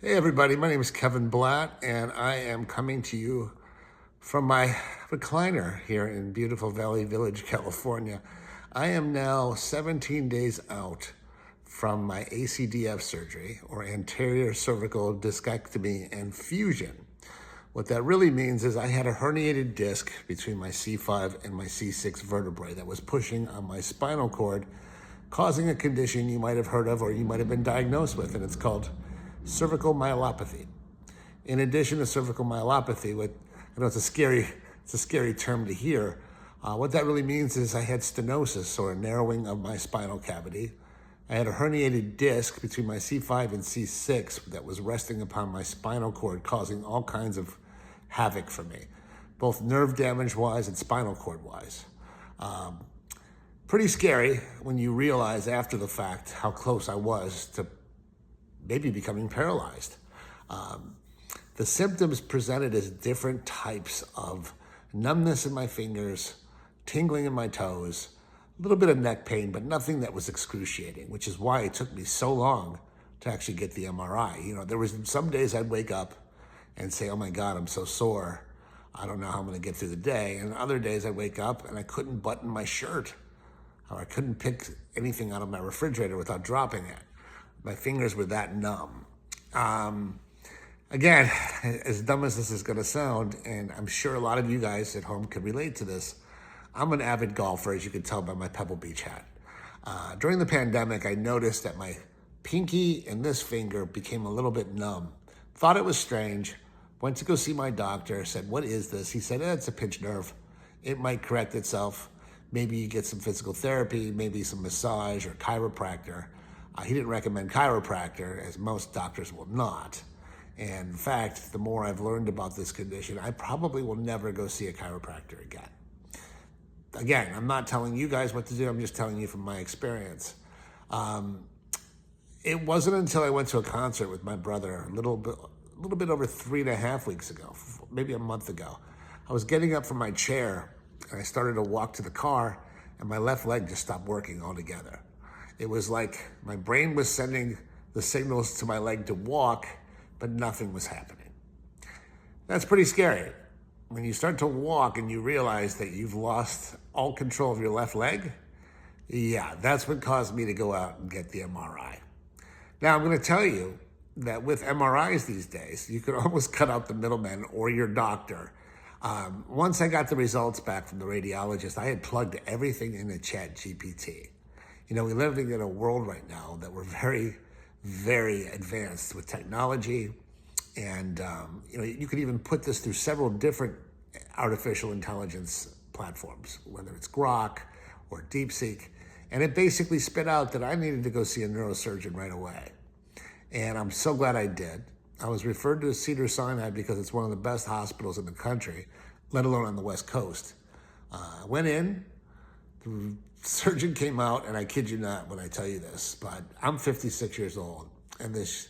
Hey everybody, my name is Kevin Blatt and I am coming to you from my recliner here in beautiful Valley Village, California. I am now 17 days out from my ACDF surgery, or anterior cervical discectomy and fusion. What that really means is I had a herniated disc between my C5 and my C6 vertebrae that was pushing on my spinal cord, causing a condition you might have heard of or you might have been diagnosed with, and it's called cervical myelopathy. In addition to cervical myelopathy, I know it's a scary term to hear. What that really means is I had stenosis, or a narrowing of my spinal cavity. I had a herniated disc between my C5 and C6 that was resting upon my spinal cord, causing all kinds of havoc for me, both nerve damage-wise and spinal cord-wise. Pretty scary when you realize after the fact how close I was to maybe becoming paralyzed. The symptoms presented as different types of numbness in my fingers, tingling in my toes, a little bit of neck pain, but nothing that was excruciating, which is why it took me so long to actually get the MRI. You know, there was some days I'd wake up and say, oh my God, I'm so sore. I don't know how I'm gonna get through the day. And other days I'd wake up and I couldn't button my shirt, or I couldn't pick anything out of my refrigerator without dropping it. My fingers were that numb. Again, as dumb as this is gonna sound, and I'm sure a lot of you guys at home can relate to this, I'm an avid golfer, as you can tell by my Pebble Beach hat. During the pandemic, I noticed that my pinky and this finger became a little bit numb. Thought it was strange, went to go see my doctor, said, what is this? He said, it's a pinched nerve. It might correct itself. Maybe you get some physical therapy, maybe some massage or chiropractor. He didn't recommend chiropractor, as most doctors will not. And in fact, the more I've learned about this condition, I probably will never go see a chiropractor again. Again, I'm not telling you guys what to do, I'm just telling you from my experience. It wasn't until I went to a concert with my brother a little bit over 3.5 weeks ago, maybe a month ago. I was getting up from my chair and I started to walk to the car and my left leg just stopped working altogether. It was like my brain was sending the signals to my leg to walk, but nothing was happening. That's pretty scary. When you start to walk and you realize that you've lost all control of your left leg, yeah, that's what caused me to go out and get the MRI. Now, I'm gonna tell you that with MRIs these days, you could almost cut out the middleman or your doctor. Once I got the results back from the radiologist, I had plugged everything into ChatGPT. You know, we're living in a world right now that we're very, very advanced with technology. And, you know, you could even put this through several different artificial intelligence platforms, whether it's Grok or DeepSeek. And it basically spit out that I needed to go see a neurosurgeon right away. And I'm so glad I did. I was referred to Cedars-Sinai because it's one of the best hospitals in the country, let alone on the West Coast. I went in, the surgeon came out, and I kid you not when I tell you this, but I'm 56 years old, and this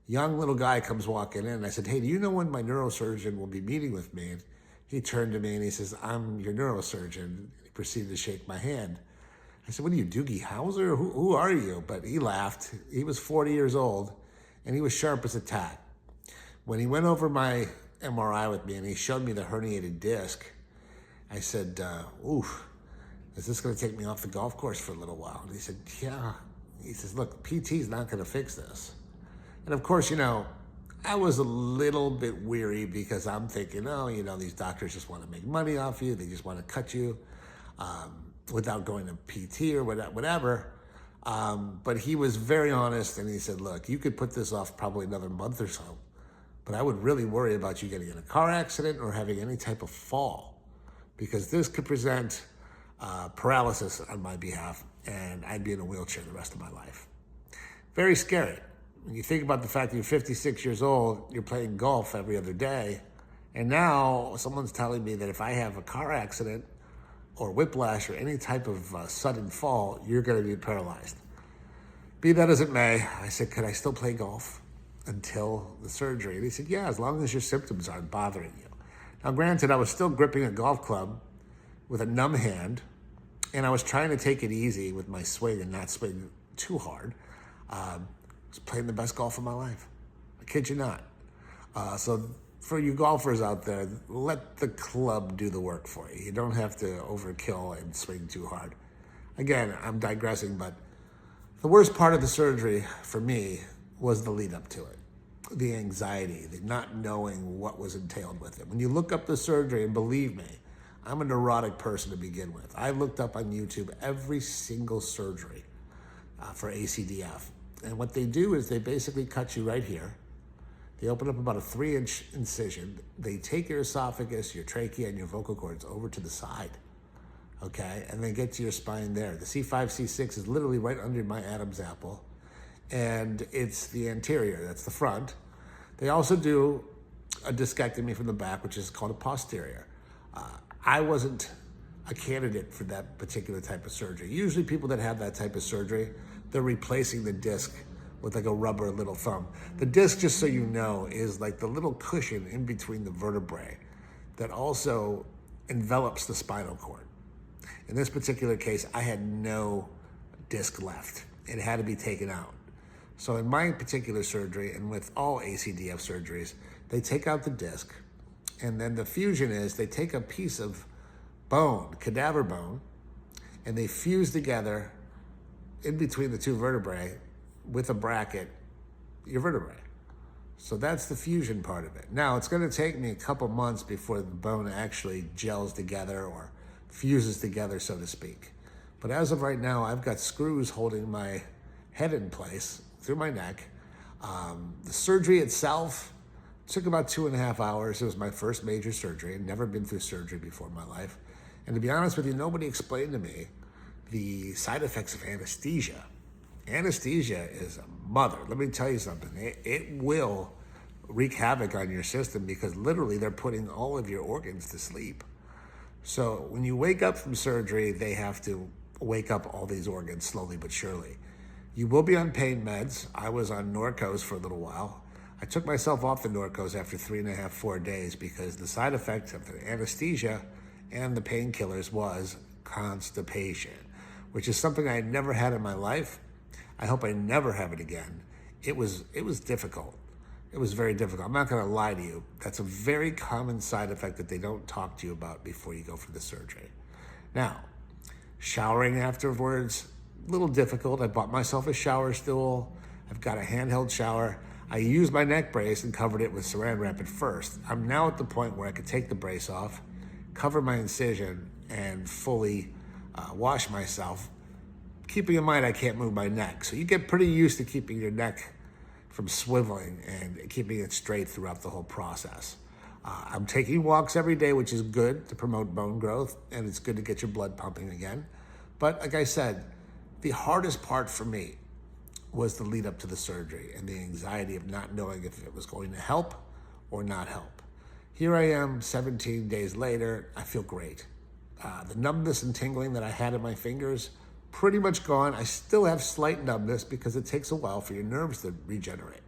young little guy comes walking in, and I said, hey, do you know when my neurosurgeon will be meeting with me? And he turned to me and he says, I'm your neurosurgeon. He proceeded to shake my hand. I said, what are you, Doogie Howser? Who are you? But he laughed. He was 40 years old, and he was sharp as a tack. When he went over my MRI with me and he showed me the herniated disc, I said, oof, is this gonna take me off the golf course for a little while? And he said, yeah. He says, look, PT's not gonna fix this. And of course, you know, I was a little bit weary because I'm thinking, oh, you know, these doctors just wanna make money off you. They just wanna cut you without going to PT or whatever. But he was very honest and he said, look, you could put this off probably another month or so, but I would really worry about you getting in a car accident or having any type of fall, because this could present paralysis on my behalf and I'd be in a wheelchair the rest of my life. Very scary. When you think about the fact that you're 56 years old, you're playing golf every other day, and now someone's telling me that if I have a car accident or whiplash or any type of sudden fall, you're gonna be paralyzed. Be that as it may, I said, could I still play golf until the surgery? And he said, yeah, as long as your symptoms aren't bothering you. Now, granted, I was still gripping a golf club with a numb hand, and I was trying to take it easy with my swing and not swing too hard. I was playing the best golf of my life. kid you not. So for you golfers out there, let the club do the work for you. You don't have to overkill and swing too hard. Again, I'm digressing, but the worst part of the surgery for me was the lead up to it. The anxiety, the not knowing what was entailed with it. When you look up the surgery, and believe me, I'm a neurotic person to begin with. I looked up on YouTube every single surgery for ACDF. And what they do is they basically cut you right here. They open up about a 3-inch incision. They take your esophagus, your trachea, and your vocal cords over to the side, okay? And they get to your spine there. The C5, C6 is literally right under my Adam's apple, and it's the anterior, that's the front. They also do a discectomy from the back, which is called a posterior. I wasn't a candidate for that particular type of surgery. Usually people that have that type of surgery, they're replacing the disc with like a rubber little thumb. The disc, just so you know, is like the little cushion in between the vertebrae that also envelops the spinal cord. In this particular case, I had no disc left. It had to be taken out. So in my particular surgery, and with all ACDF surgeries, they take out the disc, and then the fusion is they take a piece of bone, cadaver bone, and they fuse together in between the two vertebrae with a bracket, your vertebrae. So that's the fusion part of it. Now, it's gonna take me a couple months before the bone actually gels together or fuses together, so to speak. But as of right now, I've got screws holding my head in place through my neck. The surgery itself took about 2.5 hours. It was my first major surgery. I'd never been through surgery before in my life. And to be honest with you, nobody explained to me the side effects of anesthesia. Anesthesia is a mother. Let me tell you something. It will wreak havoc on your system because literally they're putting all of your organs to sleep. So when you wake up from surgery, they have to wake up all these organs slowly but surely. You will be on pain meds. I was on Norcos for a little while. I took myself off the Norcos after 3.5, 4 days because the side effect of the anesthesia and the painkillers was constipation, which is something I had never had in my life. I hope I never have it again. It was difficult. It was very difficult. I'm not gonna lie to you. That's a very common side effect that they don't talk to you about before you go for the surgery. Now, showering afterwards, a little difficult. I bought myself a shower stool. I've got a handheld shower. I used my neck brace and covered it with saran wrap at first. I'm now at the point where I could take the brace off, cover my incision, and fully wash myself, keeping in mind I can't move my neck. So you get pretty used to keeping your neck from swiveling and keeping it straight throughout the whole process. I'm taking walks every day, which is good to promote bone growth, and it's good to get your blood pumping again. But like I said, the hardest part for me was the lead up to the surgery and the anxiety of not knowing if it was going to help or not help. Here I am 17 days later, I feel great. The numbness and tingling that I had in my fingers, pretty much gone. I still have slight numbness because it takes a while for your nerves to regenerate.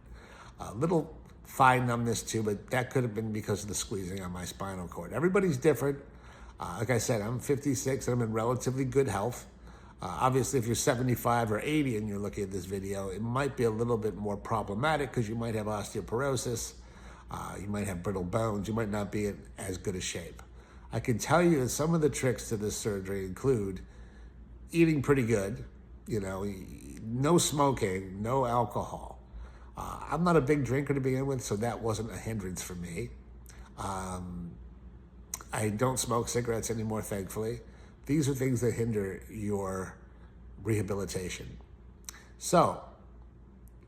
A little thigh numbness too, but that could have been because of the squeezing on my spinal cord. Everybody's different. Like I said, I'm 56 and I'm in relatively good health. Obviously, if you're 75 or 80 and you're looking at this video, it might be a little bit more problematic because you might have osteoporosis, you might have brittle bones, you might not be in as good a shape. I can tell you that some of the tricks to this surgery include eating pretty good, you know, no smoking, no alcohol. I'm not a big drinker to begin with, so that wasn't a hindrance for me. I don't smoke cigarettes anymore, thankfully. These are things that hinder your rehabilitation. So,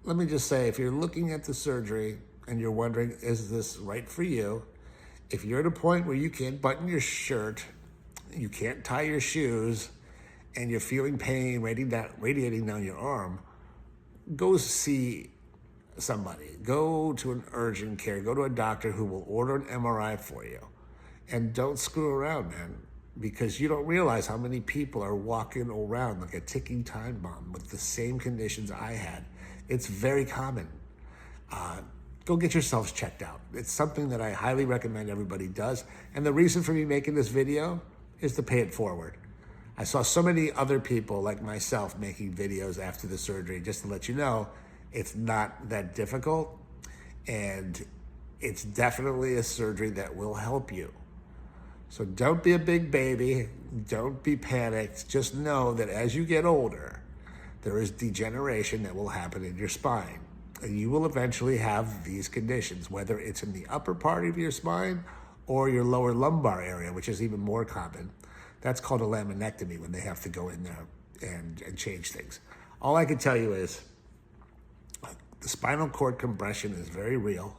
let me just say, if you're looking at the surgery and you're wondering, is this right for you? If you're at a point where you can't button your shirt, you can't tie your shoes, and you're feeling pain radiating down your arm, go see somebody. Go to an urgent care. Go to a doctor who will order an MRI for you. And don't screw around, man, because you don't realize how many people are walking around like a ticking time bomb with the same conditions I had. It's very common. Go get yourselves checked out. It's something that I highly recommend everybody does. And the reason for me making this video is to pay it forward. I saw so many other people like myself making videos after the surgery, just to let you know, it's not that difficult. And it's definitely a surgery that will help you. So don't be a big baby. Don't be panicked. Just know that as you get older, there is degeneration that will happen in your spine. And you will eventually have these conditions, whether it's in the upper part of your spine or your lower lumbar area, which is even more common. That's called a laminectomy, when they have to go in there and change things. All I can tell you is the spinal cord compression is very real,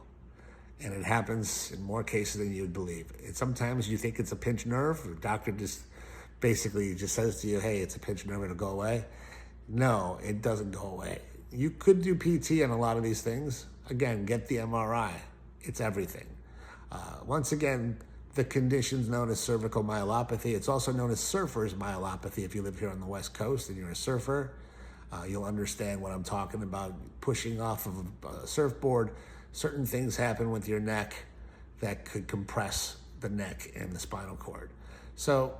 and it happens in more cases than you'd believe. And sometimes you think it's a pinched nerve. The doctor just basically just says to you, hey, it's a pinched nerve, it'll go away. No, it doesn't go away. You could do PT on a lot of these things. Again, get the MRI. It's everything. Once again, the condition's known as cervical myelopathy. It's also known as surfer's myelopathy. If you live here on the West Coast and you're a surfer, you'll understand what I'm talking about. Pushing off of a surfboard, certain things happen with your neck that could compress the neck and the spinal cord. So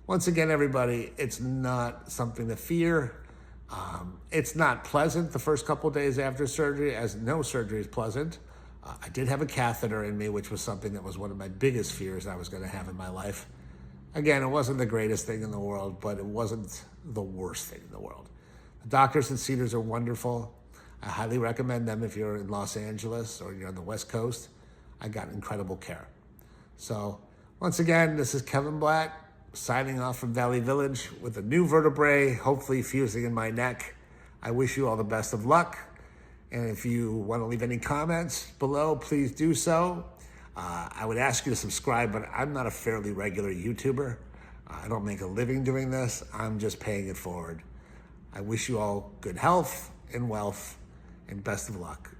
once again, everybody, it's not something to fear. It's not pleasant the first couple of days after surgery, as no surgery is pleasant. I did have a catheter in me, which was something that was one of my biggest fears I was going to have in my life. Again, it wasn't the greatest thing in the world, but it wasn't the worst thing in the world. The doctors at Cedars are wonderful. I highly recommend them if you're in Los Angeles or you're on the West Coast. I got incredible care. So once again, this is Kevin Blatt signing off from Valley Village with a new vertebrae, hopefully fusing in my neck. I wish you all the best of luck. And if you want to leave any comments below, please do so. I would ask you to subscribe, but I'm not a fairly regular YouTuber. I don't make a living doing this. I'm just paying it forward. I wish you all good health and wealth and best of luck.